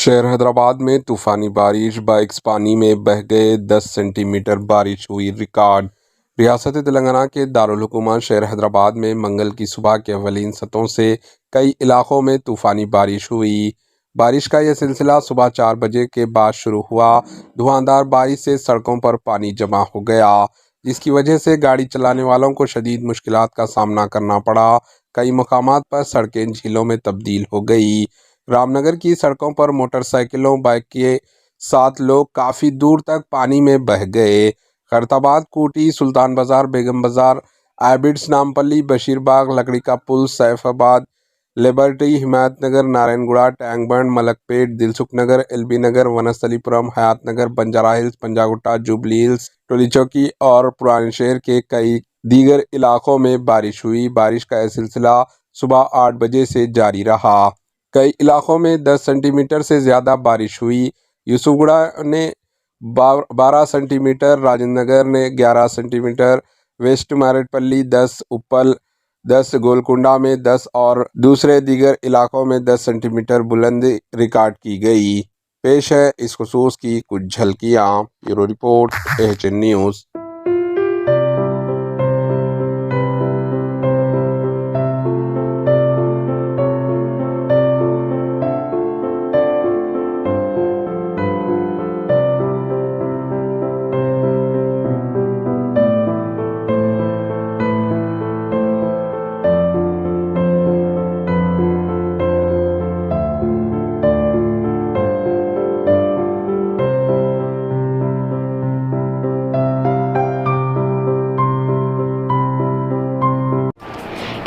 शहर हैदराबाद में तूफानी बारिश, बाइक्स पानी में बह गए, 10 सेंटीमीटर बारिश हुई रिकॉर्ड। रियासत तेलंगाना के दारुल हुकूमत शहर हैदराबाद में मंगल की सुबह के अवलिन सत्रों से कई इलाकों में तूफानी बारिश हुई। बारिश का यह सिलसिला सुबह 4 बजे के बाद शुरू हुआ। धुआंधार बारिश से सड़कों पर पानी जमा हो गया, जिसकी वजह से गाड़ी चलाने वालों को शदीद मुश्किलात का सामना करना पड़ा। कई मकामात पर सड़कें झीलों में तब्दील हो गई। रामनगर की सड़कों पर मोटरसाइकिलों, बाइक के साथ लोग काफ़ी दूर तक पानी में बह गए। खैरताबाद, कोटी, सुल्तान बाजार, बेगम बाजार, Abids, Nampally, Basheerbagh, Lakdi ka Pul, Saifabad, Liberty, Himayatnagar, Narayanguda, Tank Bund, Malakpet, Dilsukh Nagar, LB Nagar, Vanasthalipuram, Hayat Nagar, Banjara Hills, Panjagutta, Jubilee Hills, Toli Chowki और पुराने शहर के कई दीगर इलाकों में बारिश हुई। बारिश का यह सिलसिला सुबह 8 बजे से जारी रहा। कई इलाकों में 10 सेंटीमीटर से ज़्यादा बारिश हुई। यूसुफगुड़ा ने 12 सेंटीमीटर, राजेंद्र नगर ने 11 सेंटीमीटर, वेस्ट मारेटपल्ली 10, उपल 10, गोलकुंडा में 10 और दूसरे दीगर इलाकों में 10 सेंटीमीटर बुलंदी रिकॉर्ड की गई। पेश है इस खुसूस की कुछ झलकियाँ। Bureau report, AHN news.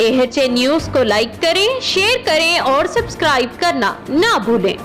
AHN news को लाइक करें, शेयर करें और सब्सक्राइब करना ना भूलें।